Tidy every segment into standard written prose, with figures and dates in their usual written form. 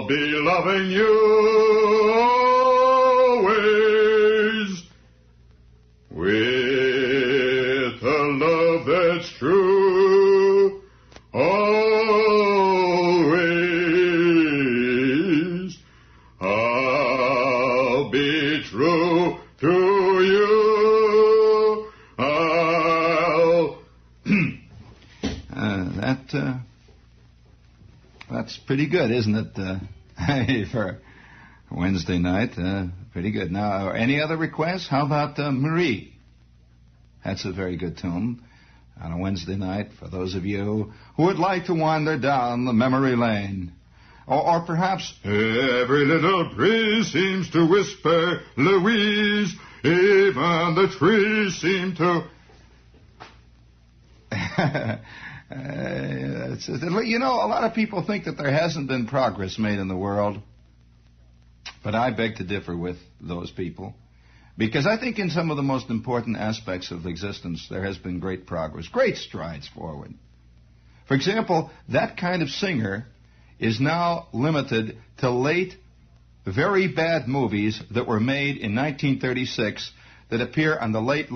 I'll be loving you always with a love that's true. Always I'll be true to you. That's pretty good, isn't it? For Wednesday night, pretty good. Now, any other requests? How about Marie? That's a very good tune on a Wednesday night for those of you who would like to wander down the memory lane. Or perhaps, every little breeze seems to whisper, Louise, even the trees seem to... You know, a lot of people think that there hasn't been progress made in the world, but I beg to differ with those people, because I think in some of the most important aspects of existence there has been great progress, great strides forward. For example, that kind of singer is now limited to late, very bad movies that were made in 1936 that appear on the late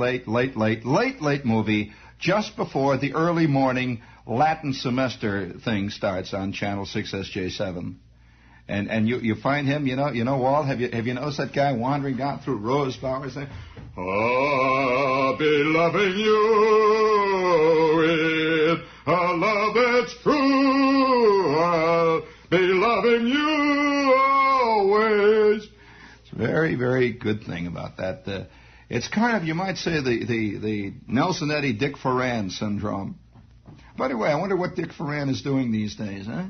movie just before the early morning Latin semester thing starts on Channel 6 SJ7. And you find him, you know, Walt, have you noticed that guy wandering down through rose flowers saying, I'll be loving you with a love that's true. I'll be loving you always. It's a very, very good thing about that. It's kind of, you might say, the Nelson Eddy Dick Foran syndrome. By the way, I wonder what Dick Foran is doing these days, huh?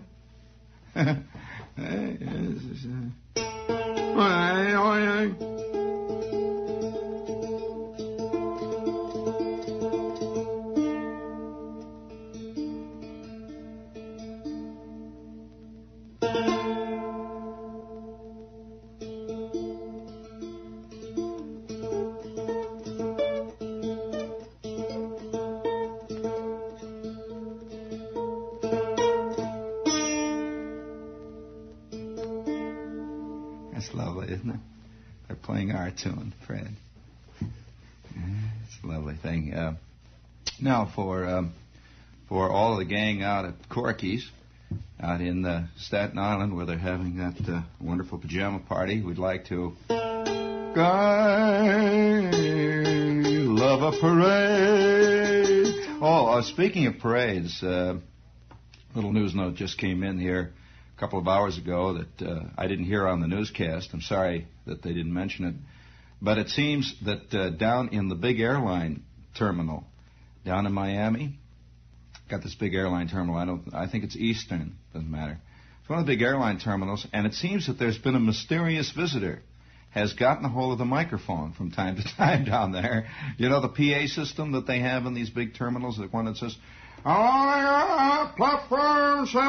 That's lovely, isn't it? They're playing our tune, Fred. It's a lovely thing. Now, for all of the gang out at Corky's, out in Staten Island, where they're having that wonderful pajama party, we'd like to... I love a parade. Oh, speaking of parades, little news note just came in here a couple of hours ago that I didn't hear on the newscast. I'm sorry that they didn't mention it. But it seems that down in the big airline terminal, down in Miami, got this big airline terminal. I think it's Eastern, doesn't matter. It's one of the big airline terminals, and it seems that there's been a mysterious visitor has gotten a hold of the microphone from time to time down there. You know the PA system that they have in these big terminals, the one that says, platform 7,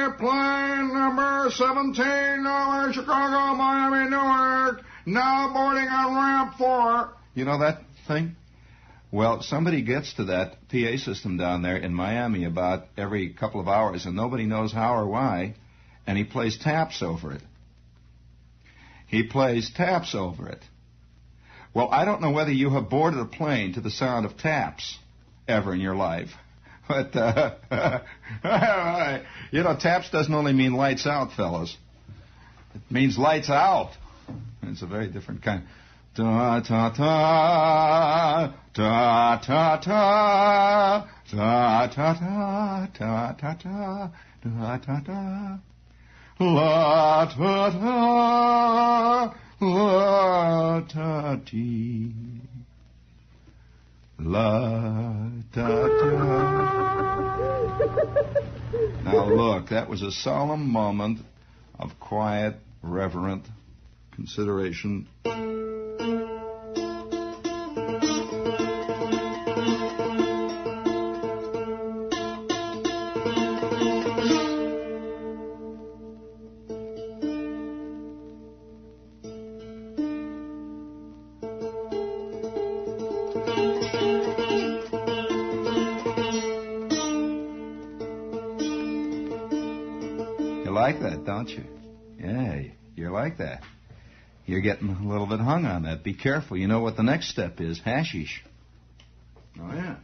airplane number 17, over Chicago, Miami, Newark, now boarding on ramp 4. You know that thing? Well, somebody gets to that PA system down there in Miami about every couple of hours, and nobody knows how or why, and he plays taps over it. He plays taps over it. Well, I don't know whether you have boarded a plane to the sound of taps ever in your life. But, you know, taps doesn't only mean lights out, fellas. It means lights out. It's a very different kind. Da-ta-ta, da-ta-ta, da-ta-ta, da-ta-ta, da-ta-ta. La ta ta, la ta ti, la ta ta. Now look, that was a solemn moment of quiet, reverent consideration. Like that, don't you? Yeah, you're like that. You're getting a little bit hung on that. Be careful. You know what the next step is? Hashish. Oh, yeah.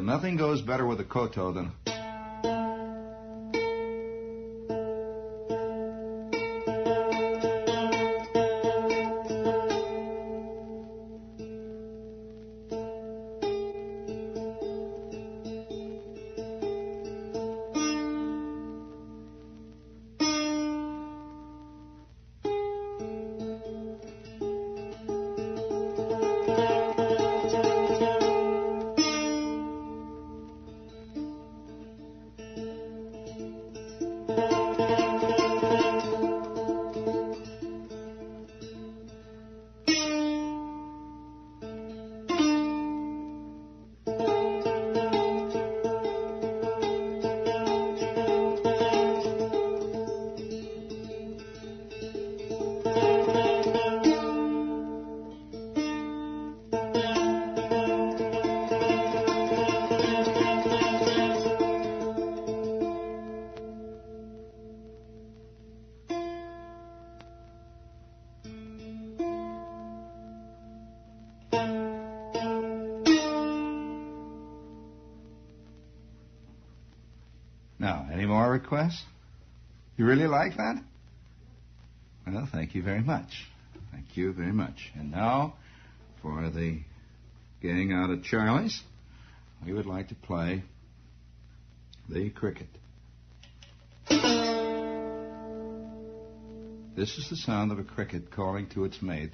Nothing goes better with a koto than... Now, any more requests? You really like that? Well, thank you very much. Thank you very much. And now, for the gang out at Charlie's, we would like to play the cricket. This is the sound of a cricket calling to its mate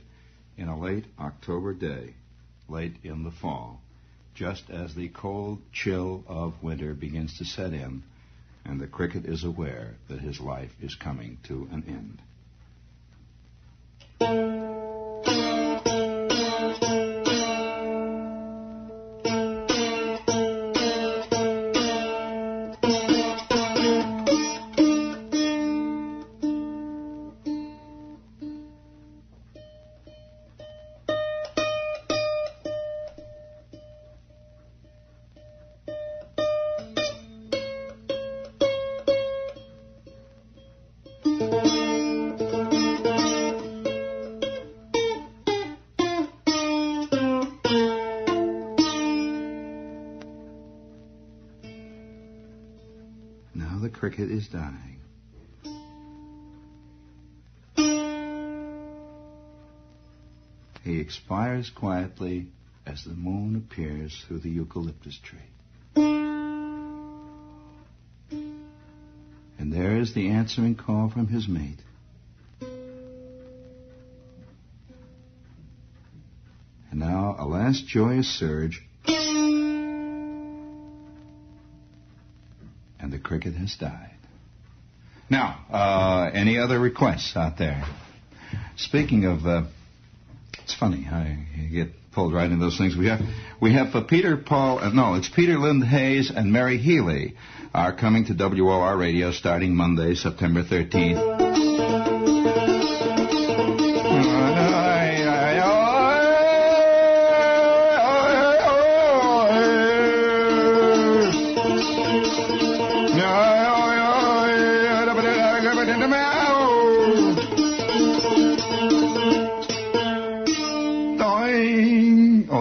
in a late October day, late in the fall, just as the cold chill of winter begins to set in, and the cricket is aware that his life is coming to an end. Cricket is dying. He expires quietly as the moon appears through the eucalyptus tree. And there is the answering call from his mate. And now a last joyous surge, and the cricket has died. Now, any other requests out there? Speaking of, it's funny, you get pulled right into those things. We have Peter Lynn Hayes and Mary Healy are coming to WOR Radio starting Monday, September 13th.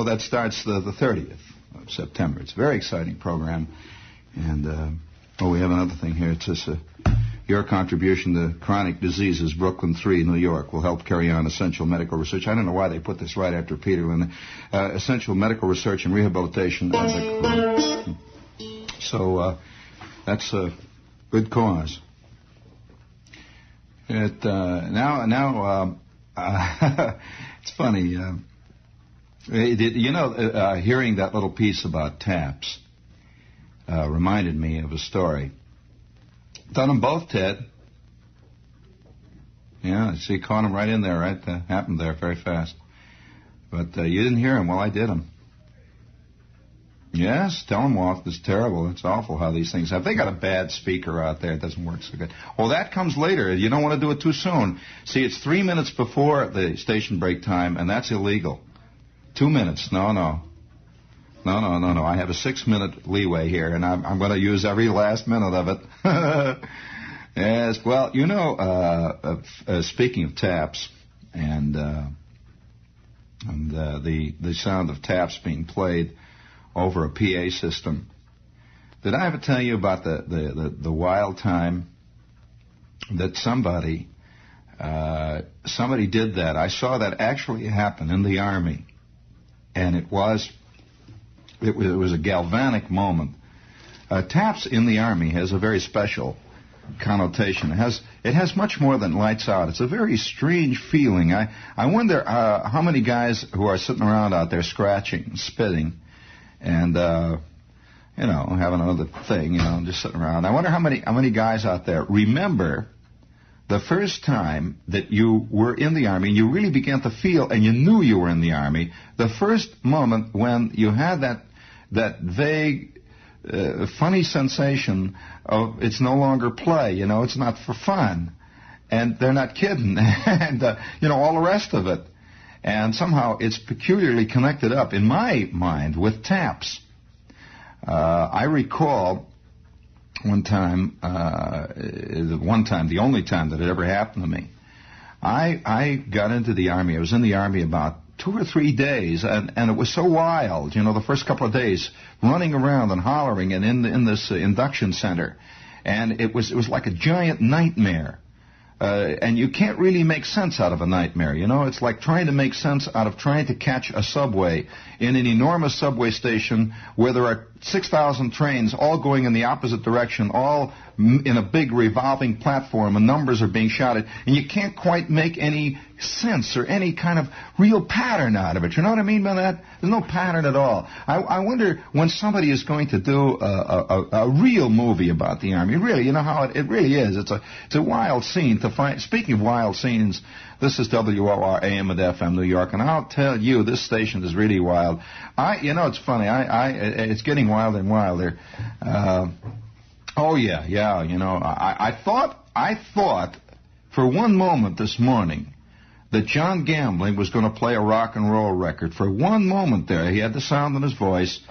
That starts the 30th of September. It's a very exciting program. And, we have another thing here. It says, your contribution to chronic diseases, Brooklyn 3, New York, will help carry on essential medical research. I don't know why they put this right after Peter. Essential medical research and rehabilitation. So that's a good cause. It's funny. Hearing that little piece about taps reminded me of a story. Done them both, Ted. Yeah, see, caught them right in there, right? Happened there very fast. But you didn't hear them. Well, I did them. Yes, tell them off. It's terrible. It's awful how these things have. They got a bad speaker out there. It doesn't work so good. Well, that comes later. You don't want to do it too soon. See, it's 3 minutes before the station break time, and that's illegal. 2 minutes. No. I have a 6-minute leeway here, and I'm going to use every last minute of it. Yeah, Yes, well, you know, speaking of taps and the sound of taps being played over a PA system, did I ever tell you about the wild time that somebody did that? I saw that actually happen in the Army, and it was a galvanic moment. Taps in the Army has a very special connotation. It has much more than lights out. It's a very strange feeling. I wonder how many guys who are sitting around out there scratching, spitting, and having another thing, just sitting around. I wonder how many guys out there remember the first time that you were in the Army and you really began to feel and you knew you were in the Army. The first moment when you had that vague, funny sensation of it's no longer play, it's not for fun, and they're not kidding, and all the rest of it, and somehow it's peculiarly connected up in my mind with taps. I recall the only time that it ever happened to me. I got into the Army. I was in the Army about 2 or 3 days, and it was so wild, the first couple of days, running around and hollering and in this induction center. And it was like a giant nightmare. And you can't really make sense out of a nightmare, It's like trying to make sense out of trying to catch a subway in an enormous subway station where there are 6,000 trains all going in the opposite direction, all in a big revolving platform, and numbers are being shouted, and you can't quite make any sense or any kind of real pattern out of it. You know what I mean by that? There's no pattern at all. I wonder when somebody is going to do a real movie about the Army. Really, you know how it really is. It's a wild scene to find. Speaking of wild scenes, this is WOR AM and FM New York, and I'll tell you, this station is really wild. It's funny. It's getting wilder and wilder. I thought for one moment this morning that John Gambling was going to play a rock and roll record. For one moment there, he had the sound in his voice,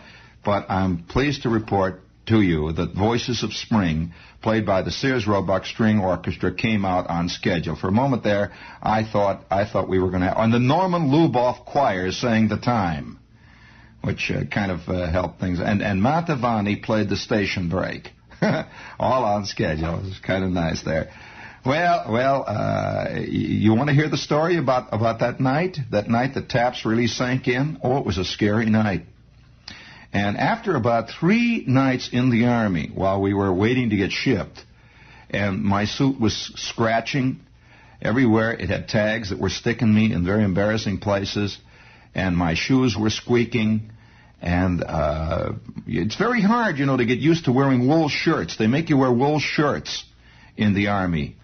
but I'm pleased to report to you that Voices of Spring, played by the Sears Roebuck String Orchestra, came out on schedule. For a moment there, I thought we were going to have, and the Norman Luboff Choir sang the time, which kind of helped things. And Matavani played the station break, all on schedule. It was kind of nice there. Well, you want to hear the story about that night? That night the taps really sank in? Oh, it was a scary night. And after about 3 nights in the Army, while we were waiting to get shipped, and my suit was scratching everywhere, it had tags that were sticking me in very embarrassing places, and my shoes were squeaking, and it's very hard, to get used to wearing wool shirts. They make you wear wool shirts in the Army.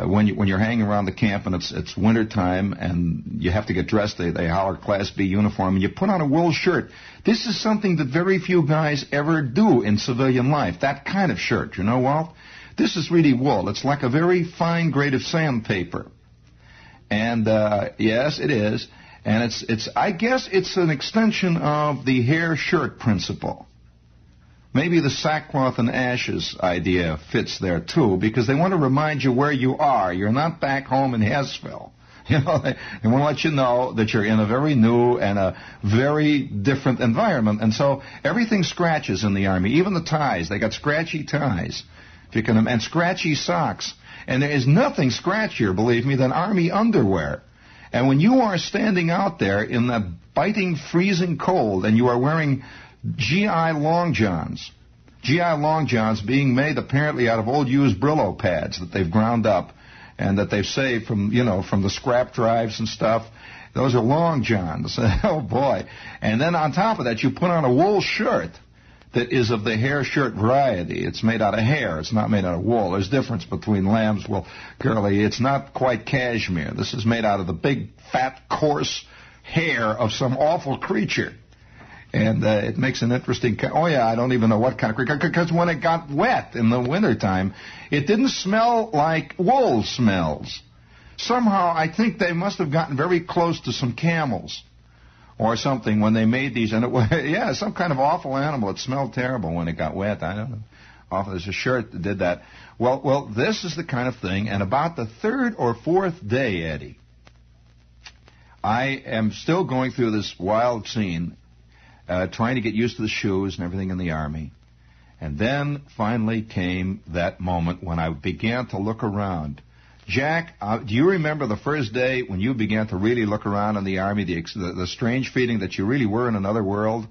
When you're hanging around the camp and it's winter time and you have to get dressed, they holler Class B uniform, and you put on a wool shirt. This is something that very few guys ever do in civilian life, that kind of shirt, Walt? This is really wool. It's like a very fine grade of sandpaper. And, yes, it is. And I guess it's an extension of the hair shirt principle. Maybe the sackcloth and ashes idea fits there, too, because they want to remind you where you are. You're not back home in Hessville. They want to let you know that you're in a very new and a very different environment. And so everything scratches in the Army, even the ties. They got scratchy ties, if you can, and scratchy socks. And there is nothing scratchier, believe me, than Army underwear. And when you are standing out there in that biting, freezing cold, and you are wearing GI long johns being made apparently out of old used Brillo pads that they've ground up and that they've saved from the scrap drives and stuff. Those are long johns. Oh boy. And then on top of that, you put on a wool shirt that is of the hair shirt variety. It's made out of hair. It's not made out of wool. There's a difference between lambs. Well, girlie, it's not quite cashmere. This is made out of the big, fat, coarse hair of some awful creature. And it makes an interesting... I don't even know what kind of creature. Because when it got wet in the wintertime, it didn't smell like wool smells. Somehow, I think they must have gotten very close to some camels or something when they made these. And it was, some kind of awful animal. It smelled terrible when it got wet. I don't know. There's a shirt that did that. Well, this is the kind of thing, and about the third or fourth day, Eddie, I am still going through this wild scene, trying to get used to the shoes and everything in the Army. And then finally came that moment when I began to look around. Jack, do you remember the first day when you began to really look around in the Army, the strange feeling that you really were in another world?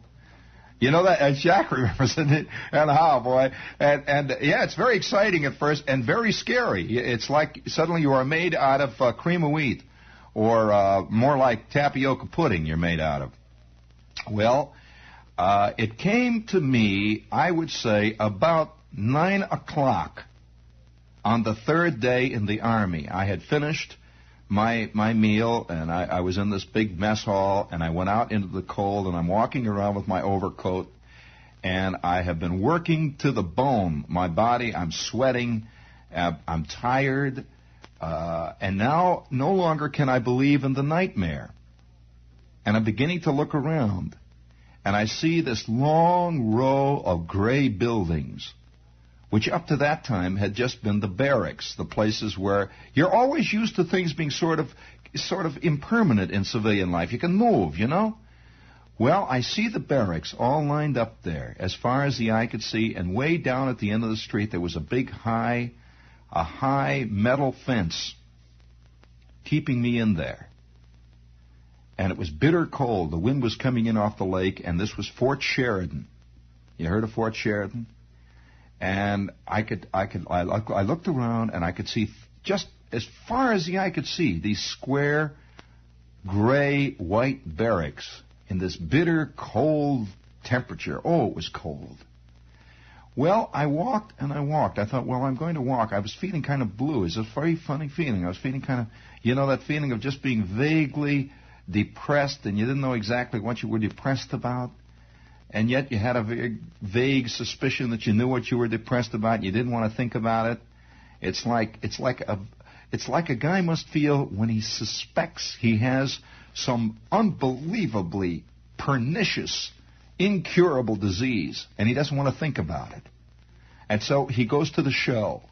You know that, as Jack remembers it, and how, boy. And yeah, it's very exciting at first and very scary. It's like suddenly you are made out of cream of wheat, or more like tapioca pudding you're made out of. Well, it came to me, I would say, about 9 o'clock on the third day in the Army. I had finished my meal, and I was in this big mess hall, and I went out into the cold, and I'm walking around with my overcoat, and I have been working to the bone. My body, I'm sweating, I'm tired, and now no longer can I believe in the nightmare. And I'm beginning to look around, and I see this long row of gray buildings, which up to that time had just been the barracks, the places where you're always used to things being sort of impermanent in civilian life. You can move, you know? Well, I see the barracks all lined up there as far as the eye could see, and way down at the end of the street there was a high metal fence keeping me in there. And it was bitter cold. The wind was coming in off the lake, and this was Fort Sherridan. You heard of Fort Sherridan? And I looked around, and I could see just as far as the eye could see these square, gray, white barracks in this bitter, cold temperature. Oh, it was cold. Well, I walked and I walked. I thought, well, I'm going to walk. I was feeling kind of blue. It's a very funny feeling. I was feeling kind of, you know, that feeling of just being vaguely depressed, and you didn't know exactly what you were depressed about. And yet you had a very vague suspicion that you knew what you were depressed about, and you didn't want to think about it. It's like a guy must feel when he suspects he has some unbelievably pernicious, incurable disease, and he doesn't want to think about it. And so he goes to the show,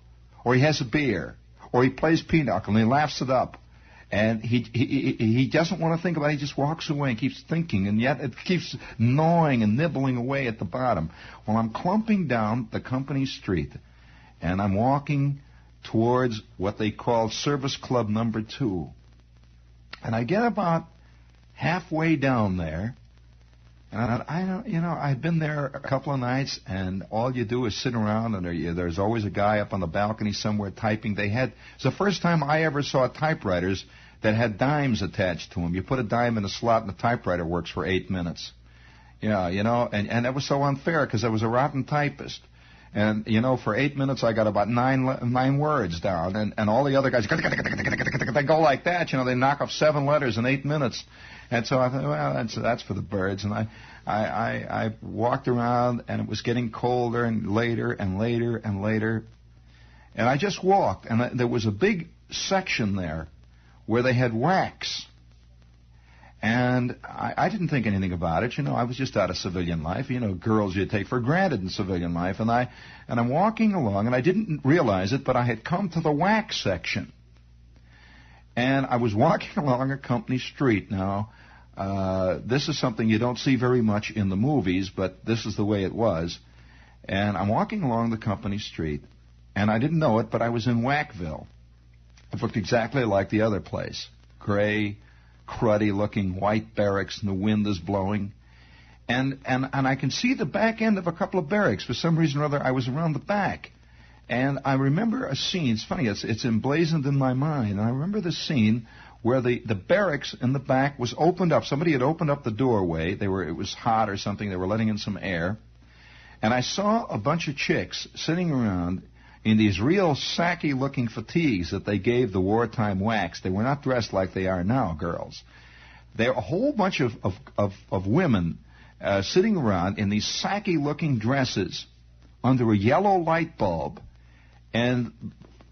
or he has a beer, or he plays pinochle, and he laughs it up. And he doesn't want to think about it. He just walks away and keeps thinking, and yet it keeps gnawing and nibbling away at the bottom. Well, I'm clumping down the company street, and I'm walking towards what they call Service Club Number 2. And I get about halfway down there, and I've been there a couple of nights, and all you do is sit around, and there's always a guy up on the balcony somewhere typing. It's the first time I ever saw typewriters that had dimes attached to them. You put a dime in a slot, and the typewriter works for 8 minutes. Yeah, you know, and that was so unfair because I was a rotten typist. And, you know, for 8 minutes I got about nine words down, and all the other guys, they go like that, you know, they knock off 7 letters in 8 minutes. And so I thought, well, that's for the birds. And I walked around, and it was getting colder and later and later and later. And I just walked, and there was a big section there where they had wax. And I didn't think anything about it. You know, I was just out of civilian life. You know, girls you take for granted in civilian life. And I'm walking along, and I didn't realize it, but I had come to the wax section. And I was walking along a company street. Now, this is something you don't see very much in the movies, but this is the way it was. And I'm walking along the company street, and I didn't know it, but I was in Wackville. It looked exactly like the other place. Gray, cruddy-looking white barracks, and the wind is blowing. And I can see the back end of a couple of barracks. For some reason or other, I was around the back. And I remember a scene. It's funny. It's emblazoned in my mind. And I remember the scene where the barracks in the back was opened up. Somebody had opened up the doorway. It was hot or something. They were letting in some air. And I saw a bunch of chicks sitting around in these real sacky-looking fatigues that they gave the wartime wax. They were not dressed like they are now, girls. They were a whole bunch of women sitting around in these sacky-looking dresses under a yellow light bulb. And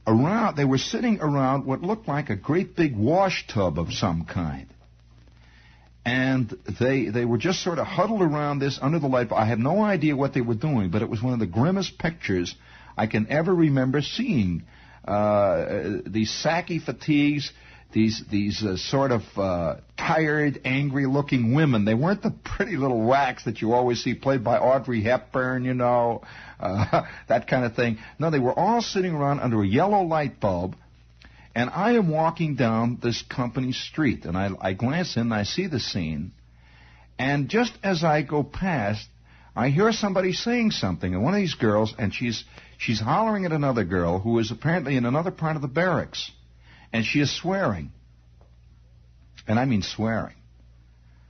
they were sitting around what looked like a great big wash tub of some kind. And they were just sort of huddled around this under the light bulb. I have no idea what they were doing, but it was one of the grimmest pictures I can ever remember seeing. These sacky fatigues, these sort of tired, angry-looking women. They weren't the pretty little whacks that you always see played by Audrey Hepburn, you know, that kind of thing. No, they were all sitting around under a yellow light bulb, and I am walking down this company street, and I glance in, and I see the scene, and just as I go past, I hear somebody saying something, and one of these girls, and she's hollering at another girl who is apparently in another part of the barracks. And she is swearing. And I mean swearing.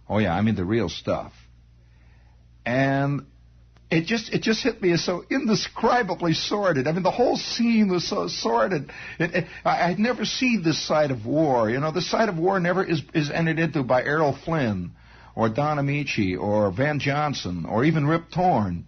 Oh, yeah, I mean the real stuff. And it just hit me as so indescribably sordid. I mean, the whole scene was so sordid. I'd never seen this side of war. You know, the side of war never is entered into by Errol Flynn or Don Amici or Van Johnson or even Rip Torn.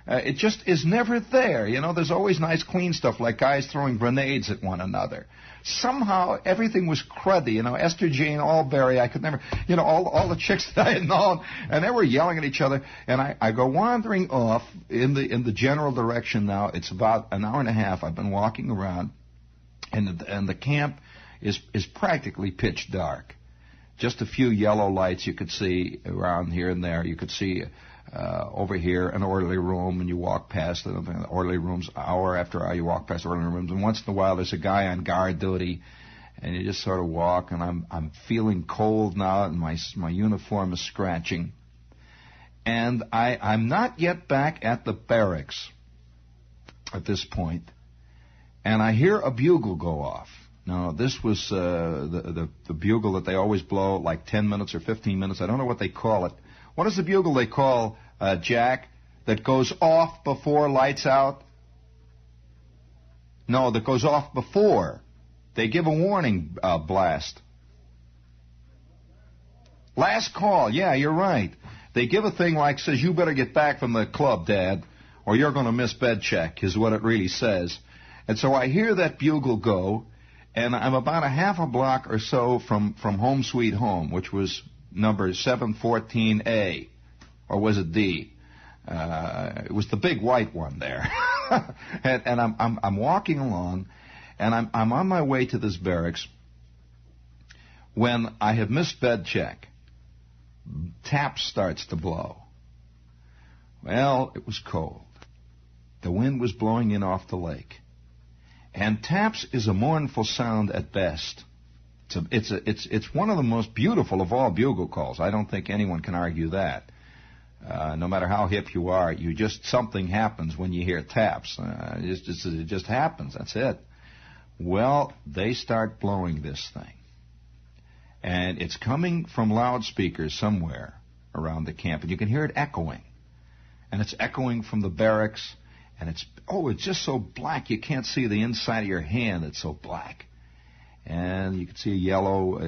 It just is never there. You know, there's always nice, clean stuff like guys throwing grenades at one another. Somehow, everything was cruddy. You know, Esther Jane Alberry, I could never, you know, all the chicks that I had known, and they were yelling at each other. And I go wandering off in the general direction now. It's about an hour and a half. I've been walking around, and the camp is practically pitch dark. Just a few yellow lights you could see around here and there. You could see over here an orderly room, and you walk past the orderly rooms hour after hour. You walk past orderly rooms, and once in a while there's a guy on guard duty, and you just sort of walk. And I'm feeling cold now, and my uniform is scratching. And I'm not yet back at the barracks at this point, and I hear a bugle go off. Now, this was the bugle that they always blow like 10 minutes or 15 minutes. I don't know what they call it. What is the bugle they call, Jack, that goes off before lights out? No, that goes off before. They give a warning blast. Last call. Yeah, you're right. They give a thing like says, you better get back from the club, Dad, or you're going to miss bed check, is what it really says. And so I hear that bugle go, and I'm about a half a block or so from Home Sweet Home, which was number 714A, or was it D? It was the big white one there. and I'm walking along, and I'm on my way to this barracks when I have missed bed check. Tap starts to blow. Well, it was cold. The wind was blowing in off the lake. And taps is a mournful sound at best. It's one of the most beautiful of all bugle calls. I don't think anyone can argue that. No matter how hip you are, something happens when you hear taps. It just happens. That's it. Well, they start blowing this thing. And it's coming from loudspeakers somewhere around the camp. And you can hear it echoing. And it's echoing from the barracks. And it's just so black you can't see the inside of your hand. It's so black. And you can see a yellow,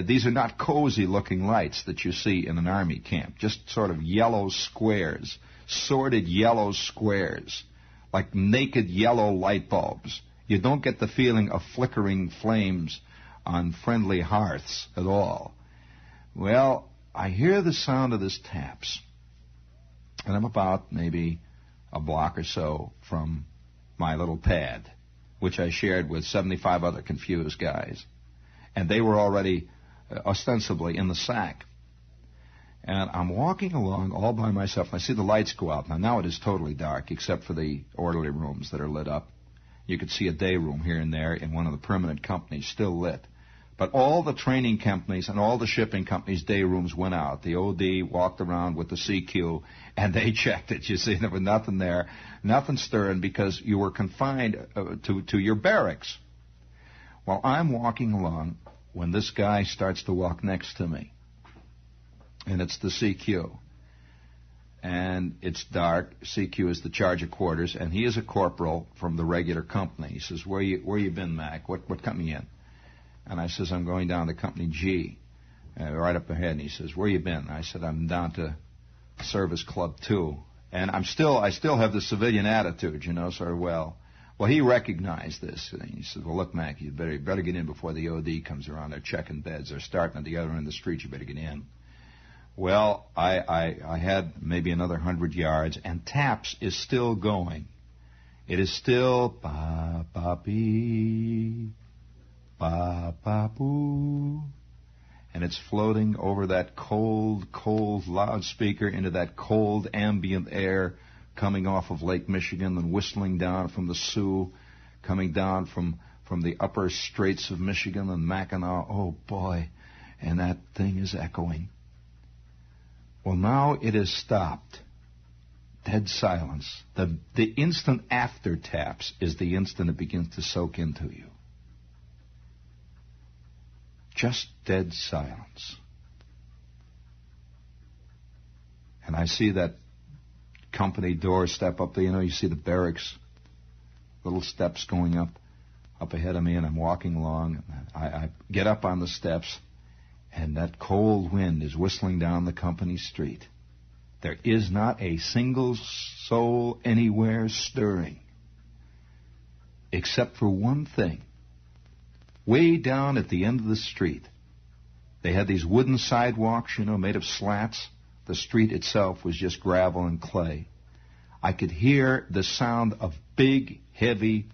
these are not cozy-looking lights that you see in an army camp. Just sort of yellow squares, sordid yellow squares, like naked yellow light bulbs. You don't get the feeling of flickering flames on friendly hearths at all. Well, I hear the sound of this taps, and I'm about maybe a block or so from my little pad, which I shared with 75 other confused guys. And they were already ostensibly in the sack. And I'm walking along all by myself. I see the lights go out. Now it is totally dark, except for the orderly rooms that are lit up. You could see a day room here and there in one of the permanent companies still lit. But all the training companies and all the shipping companies' day rooms went out. The OD walked around with the CQ, and they checked it. You see, there was nothing there, nothing stirring, because you were confined to your barracks. Well, I'm walking along when this guy starts to walk next to me, and it's the CQ. And it's dark. CQ is the charge of quarters, and he is a corporal from the regular company. He says, where you been, Mac? What company in? And I says, I'm going down to Company G, right up ahead. And he says, where you been? I said, I'm down to Service Club 2. And I still have the civilian attitude, sort of, well, Well, he recognized this. And he said, well, look, Mac, you better get in before the OD comes around. They're checking beds. They're starting at the other end of the street. You better get in. Well, I had maybe another 100 yards, and TAPS is still going. It is still ba-ba-bee, ba-ba-boo. And it's floating over that cold, cold loudspeaker into that cold ambient air coming off of Lake Michigan and whistling down from the Sioux, coming down from the upper straits of Michigan and Mackinac. Oh, boy. And that thing is echoing. Well, now it has stopped. Dead silence. The instant after TAPS is the instant it begins to soak into you. Just dead silence. And I see that company door step up there. You know, you see the barracks, little steps going up ahead of me, and I'm walking along. I get up on the steps, and that cold wind is whistling down the company street. There is not a single soul anywhere stirring, except for one thing. Way down at the end of the street, they had these wooden sidewalks, you know, made of slats. The street itself was just gravel and clay. I could hear the sound of big, heavy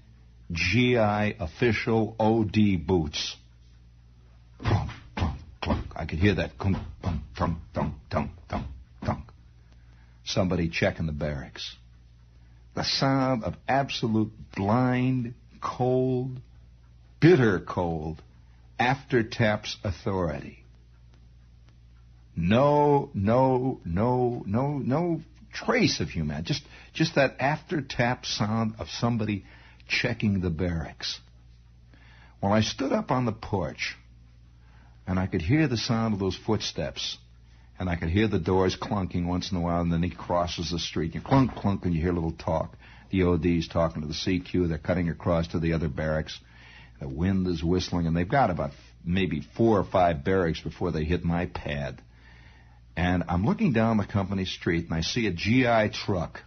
GI official OD boots. Clunk, clunk, clunk. I could hear that clunk, clunk, clunk, clunk, clunk, clunk, clunk. Somebody checking the barracks. The sound of absolute blind, cold, bitter cold, after TAPS authority. No trace of humanity. Just that after TAPS sound of somebody checking the barracks. Well, I stood up on the porch, and I could hear the sound of those footsteps, and I could hear the doors clunking once in a while, and then he crosses the street. You clunk, clunk, and you hear a little talk. The OD's talking to the CQ. They're cutting across to the other barracks. The wind is whistling, and they've got about maybe 4 or 5 barracks before they hit my pad. And I'm looking down the company street, and I see a GI truck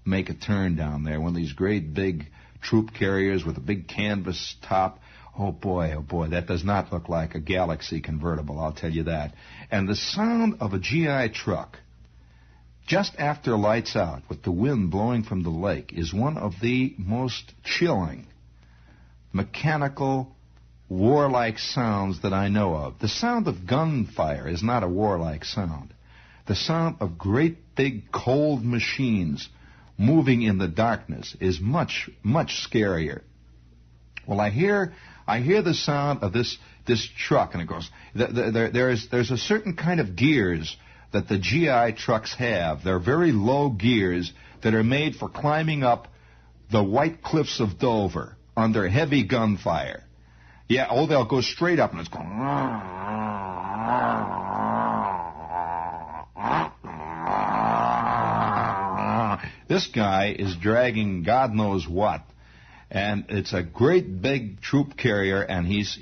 make a turn down there, one of these great big troop carriers with a big canvas top. Oh, boy, that does not look like a Galaxy convertible, I'll tell you that. And the sound of a GI truck just after lights out with the wind blowing from the lake is one of the most chilling, mechanical, warlike sounds that I know of. The sound of gunfire is not a warlike sound. The sound of great big cold machines moving in the darkness is much, much scarier. Well, I hear the sound of this truck, and it goes. There's a certain kind of gears that the GI trucks have. They're very low gears that are made for climbing up the White Cliffs of Dover under heavy gunfire. Yeah, they'll go straight up, and it's going. This guy is dragging God knows what, and it's a great big troop carrier, and he's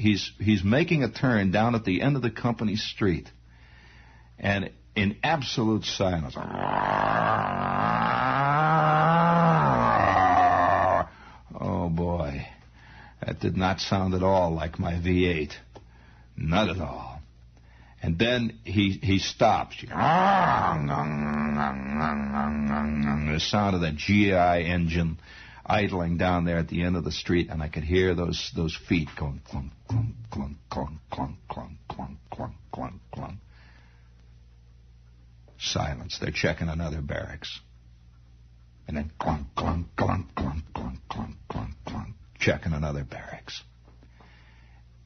making a turn down at the end of the company street, and in absolute silence. Oh boy. That did not sound at all like my V8. Not at all. And then he stops. The sound of that GI engine idling down there at the end of the street, and I could hear those feet going clunk, clunk, clunk, clunk, clunk, clunk, clunk, clunk, clunk, clunk. Silence. They're checking another barracks. And then clunk, clunk, clunk, clunk, clunk, clunk, clunk, clunk. Checking another barracks.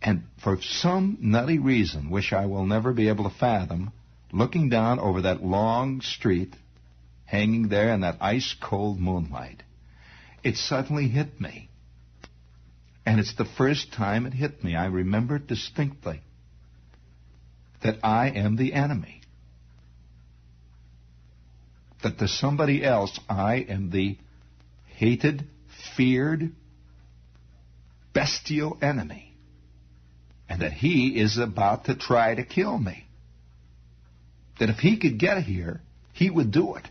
And for some nutty reason, which I will never be able to fathom, looking down over that long street, hanging there in that ice-cold moonlight, it suddenly hit me. And it's the first time it hit me. I remember distinctly that I am the enemy. That to somebody else, I am the hated, feared, bestial enemy, and that he is about to try to kill me. That if he could get here, he would do it.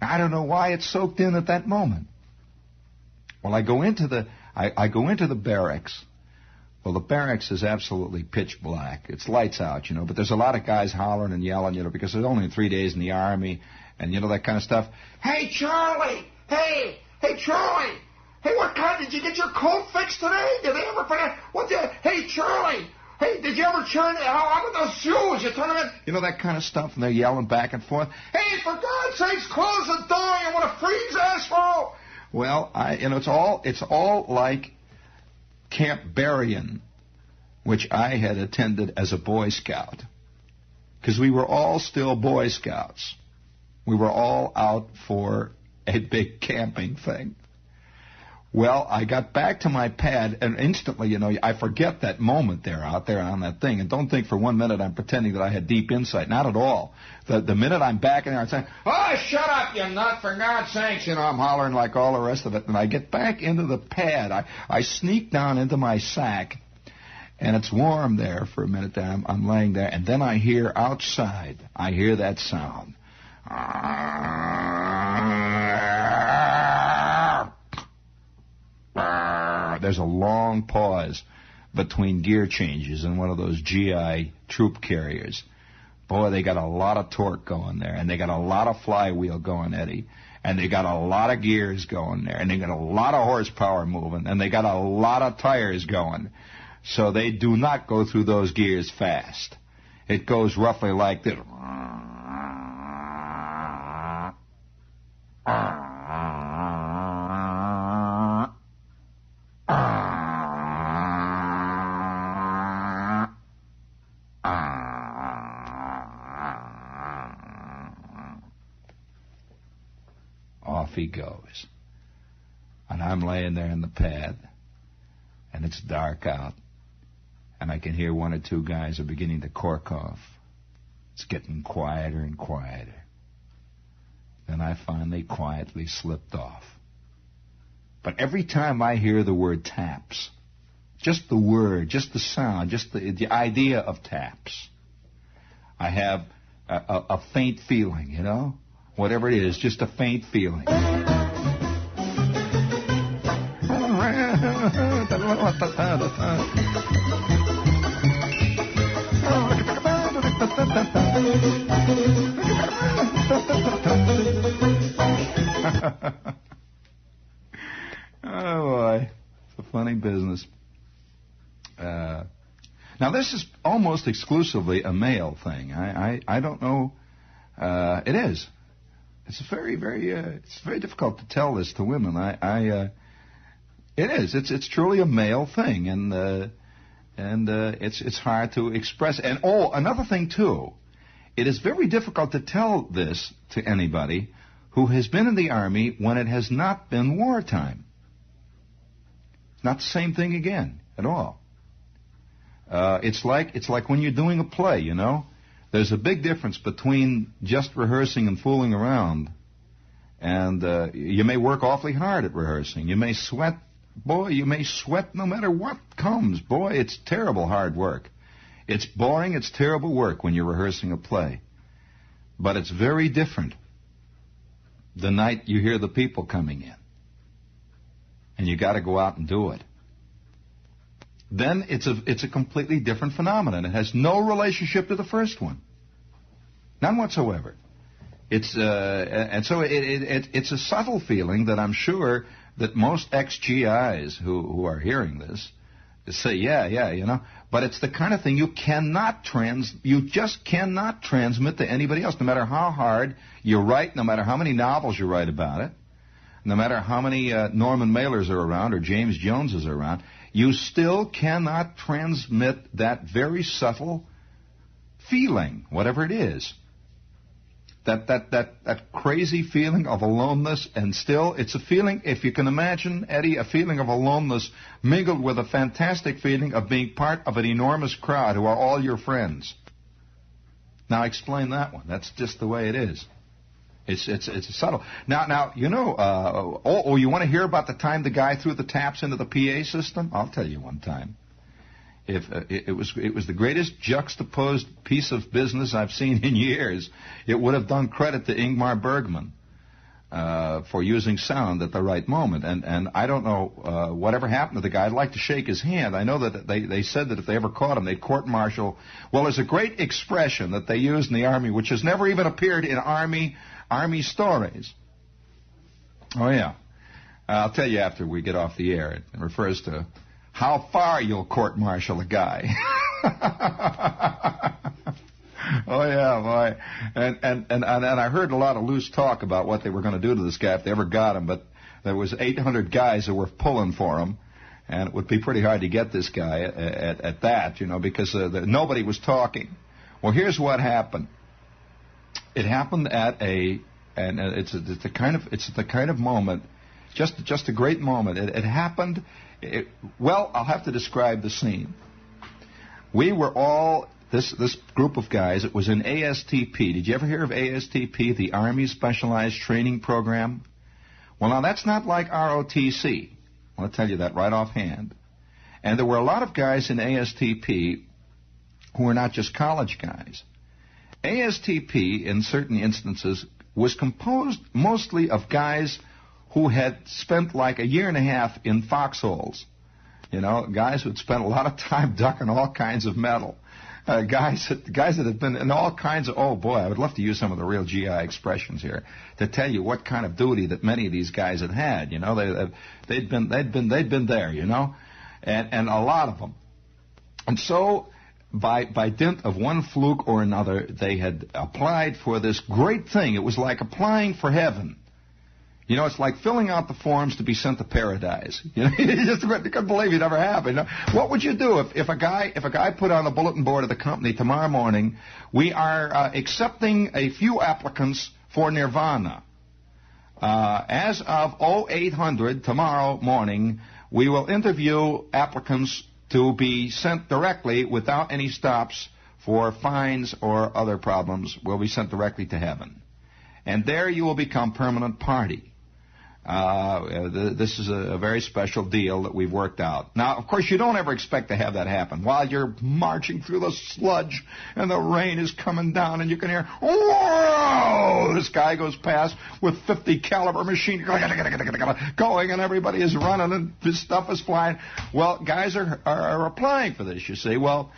I don't know why it soaked in at that moment. Well, I go into the barracks. Well, the barracks is absolutely pitch black. It's lights out, but there's a lot of guys hollering and yelling, because there's only 3 days in the Army, and that kind of stuff. Hey, Charlie! Hey, Charlie! Hey, what kind? Did you get your coat fixed today? Did they ever put it? Hey, Charlie! Hey, did you ever turn? How about those shoes? You turn them in? That kind of stuff, and they're yelling back and forth. Hey, for God's sakes, close the door! You want to freeze, asshole? Well, it's all like Camp Berrien, which I had attended as a Boy Scout, because we were all still Boy Scouts. We were all out for a big camping thing. Well, I got back to my pad, and instantly, I forget that moment there, out there on that thing, and don't think for 1 minute I'm pretending that I had deep insight. Not at all. The minute I'm back in there, I'm saying, oh, shut up, you nut, for God's sakes. I'm hollering like all the rest of it, and I get back into the pad. I sneak down into my sack, and it's warm there for a minute there. I'm laying there, and then I hear outside, that sound. There's a long pause between gear changes in one of those GI troop carriers. Boy, they got a lot of torque going there, and they got a lot of flywheel going, Eddie, and they got a lot of gears going there, and they got a lot of horsepower moving, and they got a lot of tires going. So they do not go through those gears fast. It goes roughly like this. Off he goes. And I'm laying there in the pad, and it's dark out, and I can hear one or two guys are beginning to cork off. It's getting quieter and quieter. Then I finally quietly slipped off. But every time I hear the word taps, just the word, just the sound, just the idea of taps, I have a faint feeling, Whatever it is, just a faint feeling. Oh, boy. It's a funny business. Now, this is almost exclusively a male thing. I don't know. It is. It's very difficult to tell this to women. It is. It's truly a male thing, and it's hard to express. And another thing too, it is very difficult to tell this to anybody who has been in the Army when it has not been wartime. It's not the same thing again at all. It's like when you're doing a play, There's a big difference between just rehearsing and fooling around. And you may work awfully hard at rehearsing. You may sweat. Boy, you may sweat no matter what comes. Boy, it's terrible hard work. It's boring, it's terrible work when you're rehearsing a play. But it's very different the night you hear the people coming in. And you got to go out and do it. Then it's a completely different phenomenon. It has no relationship to the first one. None whatsoever. It's a subtle feeling that I'm sure that most ex-GIs who are hearing this say, yeah, But it's the kind of thing you just cannot transmit to anybody else, no matter how hard you write, no matter how many novels you write about it, no matter how many Norman Mailers are around or James Joneses are around. You still cannot transmit that very subtle feeling, whatever it is. That crazy feeling of aloneness, and still it's a feeling, if you can imagine, Eddie, a feeling of aloneness mingled with a fantastic feeling of being part of an enormous crowd who are all your friends. Now explain that one. That's just the way it is. It's subtle. Now you you want to hear about the time the guy threw the taps into the PA system? I'll tell you one time. It was the greatest juxtaposed piece of business I've seen in years. It would have done credit to Ingmar Bergman. for using sound at the right moment. And I don't know whatever happened to the guy. I'd like to shake his hand. I know that they said that if they ever caught him, they'd court-martial. Well, there's a great expression that they use in the Army, which has never even appeared in Army stories. Oh, yeah. I'll tell you after we get off the air. It refers to how far you'll court-martial a guy. Oh, yeah, boy. And I heard a lot of loose talk about what they were going to do to this guy if they ever got him, but there was 800 guys that were pulling for him, and it would be pretty hard to get this guy at that, because nobody was talking. Well, here's what happened. It happened it's the kind of moment, just a great moment. It happened. Well, I'll have to describe the scene. We were all. This group of guys, it was in ASTP. Did you ever hear of ASTP, the Army Specialized Training Program? Well, now, that's not like ROTC. I'll tell you that right offhand. And there were a lot of guys in ASTP who were not just college guys. ASTP, in certain instances, was composed mostly of guys who had spent like a year and a half in foxholes. Guys who had spent a lot of time ducking all kinds of metal. Guys that have been in all kinds of, oh boy, I would love to use some of the real GI expressions here to tell you what kind of duty that many of these guys had had. They'd been there, and a lot of them. And so, by dint of one fluke or another, they had applied for this great thing. It was like applying for heaven. It's like filling out the forms to be sent to paradise. You just couldn't believe it ever happened. What would you do if a guy put on the bulletin board of the company tomorrow morning, we are accepting a few applicants for Nirvana. As of 0800 tomorrow morning, we will interview applicants to be sent directly without any stops for fines or other problems. Will be sent directly to heaven. And there you will become permanent party. This is a very special deal that we've worked out. Now, of course, you don't ever expect to have that happen. While you're marching through the sludge and the rain is coming down and you can hear, whoa! This guy goes past with 50 caliber machine going and everybody is running and this stuff is flying. Well, guys are applying for this, you see. Well,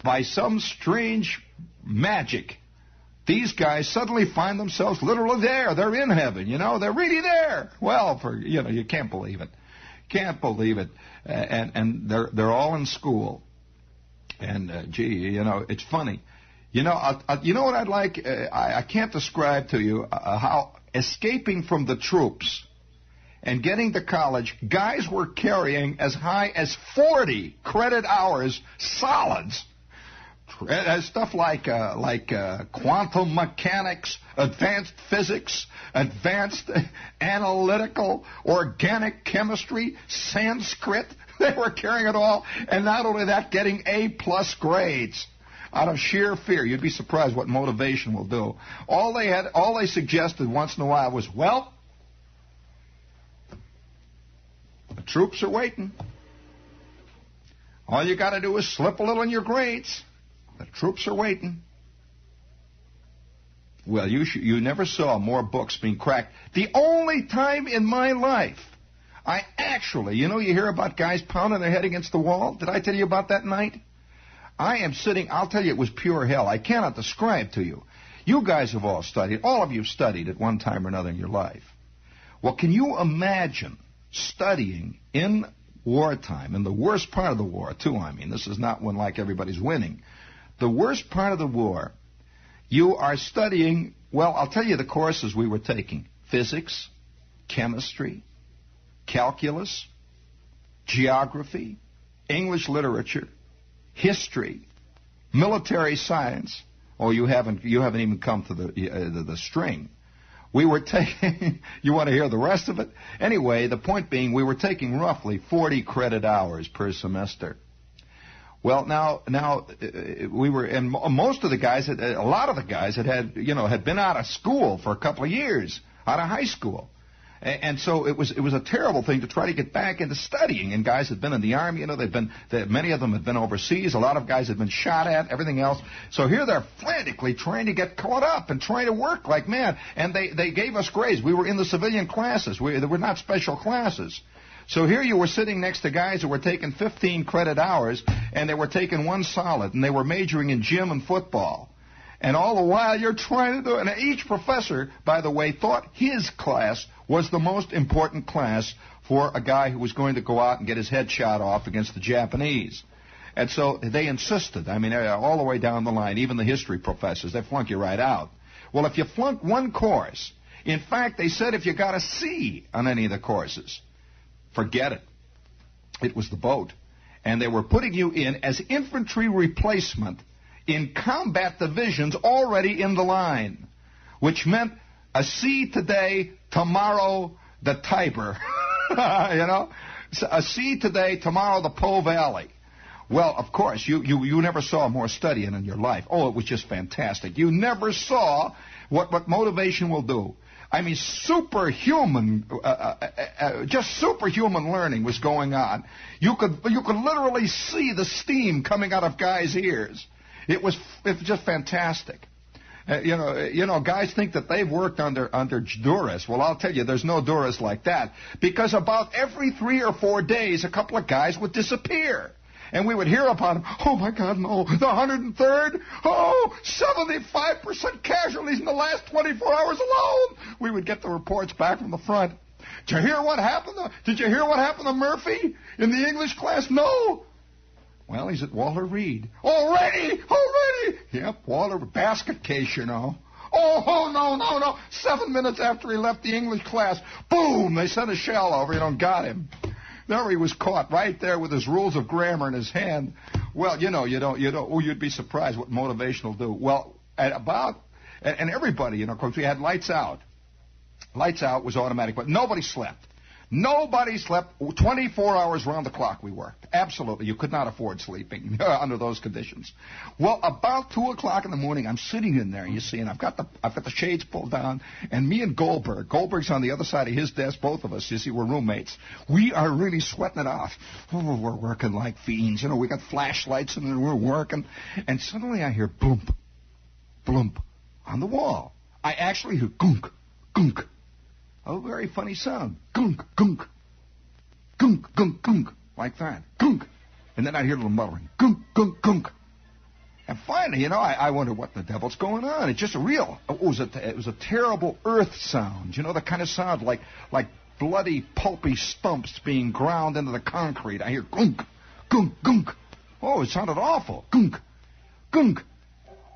by some strange magic, these guys suddenly find themselves literally there. They're in heaven, They're really there. Well, you can't believe it. Can't believe it. And they're all in school. And, it's funny. You know what I'd like? I can't describe to you how escaping from the troops and getting to college, guys were carrying as high as 40 credit hours solids. Stuff like quantum mechanics, advanced physics, advanced analytical, organic chemistry, Sanskrit. They were carrying it all, and not only that, getting A+ grades out of sheer fear. You'd be surprised what motivation will do. All they suggested once in a while was, well, the troops are waiting. All you got to do is slip a little in your grades. The troops are waiting. Well, you never saw more books being cracked. The only time in my life I actually, you hear about guys pounding their head against the wall. Did I tell you about that night? I am sitting, I'll tell you, it was pure hell. I cannot describe to you. You guys have all studied. All of you studied at one time or another in your life. Well, can you imagine studying in wartime, in the worst part of the war, too? I mean, this is not when like everybody's winning. The worst part of the war, you are studying, well, I'll tell you the courses we were taking. Physics, chemistry, calculus, geography, English literature, history, military science. Oh, you haven't even come to the string. We were taking, you want to hear the rest of it? Anyway, the point being, we were taking roughly 40 credit hours per semester. Well, now we were, and most of the guys, a lot of the guys had been out of school for a couple of years, out of high school, And so it was a terrible thing to try to get back into studying. And guys had been in the Army, many of them had been overseas. A lot of guys had been shot at, everything else. So here they're frantically trying to get caught up and trying to work like mad. And they gave us grades. We were in the civilian classes. They were not special classes. So here you were sitting next to guys who were taking 15 credit hours, and they were taking one solid, and they were majoring in gym and football. And all the while you're trying to do it. And each professor, by the way, thought his class was the most important class for a guy who was going to go out and get his head shot off against the Japanese. And so they insisted, all the way down the line, even the history professors, they flunk you right out. Well, if you flunk one course, in fact, they said if you got a C on any of the courses, forget it. It was the boat. And they were putting you in as infantry replacement in combat divisions already in the line, which meant a C today, tomorrow the Tiber. A C today, tomorrow the Po Valley. Well, of course, you never saw more studying in your life. Oh, it was just fantastic. You never saw what motivation will do. I mean, superhuman, just superhuman learning was going on. You could literally see the steam coming out of guys' ears. It was just fantastic. Guys think that they've worked under duress. Well, I'll tell you, there's no duress like that, because about every 3 or 4 days, a couple of guys would disappear. And we would hear about them. Oh, my God, no. The 103rd? Oh, 75% casualties in the last 24 hours alone. We would get the reports back from the front. Did you hear what happened to Murphy in the English class? No. Well, he's at Walter Reed. Already? Yep, Walter, basket case, Oh, no. 7 minutes after he left the English class, boom, they sent a shell over, got him. There he was caught right there with his rules of grammar in his hand. Well, you'd be surprised what motivation will do. Well, and everybody, because we had lights out. Lights out was automatic, but nobody slept. Nobody slept. 24 hours round the clock we worked. Absolutely. You could not afford sleeping under those conditions. Well, about 2 o'clock in the morning, I'm sitting in there, you see, and I've got the shades pulled down, and me and Goldberg's on the other side of his desk, both of us, you see, we're roommates. We are really sweating it off. Oh, we're working like fiends. We got flashlights and we're working. And suddenly I hear bloomp, bloomp on the wall. I actually hear gunk, gunk. A very funny sound. Gunk, gunk. Gunk, gunk, gunk. Like that. Gunk. And then I hear a little muttering. Gunk, gunk, gunk. And finally, I wonder what the devil's going on. It's just it was a terrible earth sound. The kind of sound like bloody, pulpy stumps being ground into the concrete. I hear gunk, gunk, gunk. Oh, it sounded awful. Gunk, gunk.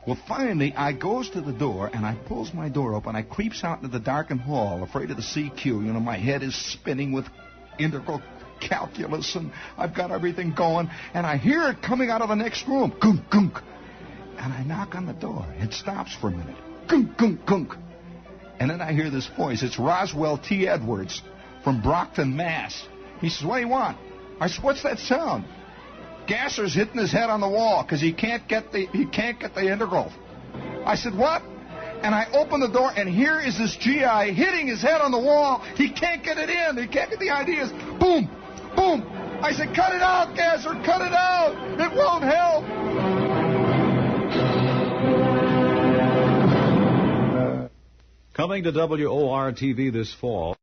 Well, finally, I goes to the door, and I pulls my door open. I creeps out into the darkened hall, afraid of the CQ. My head is spinning with integral calculus, and I've got everything going. And I hear it coming out of the next room. Gunk, gunk. And I knock on the door. It stops for a minute. Gunk, gunk, gunk. And then I hear this voice. It's Roswell T. Edwards from Brockton, Mass. He says, "What do you want?" I said, "What's that sound?" Gasser's hitting his head on the wall because he can't get the integral. I said, "What?" And I open the door, and here is this GI hitting his head on the wall. He can't get it in. He can't get the ideas. Boom, boom. I said, "Cut it out, Gasser, cut it out. It won't help." Coming to WOR-TV this fall.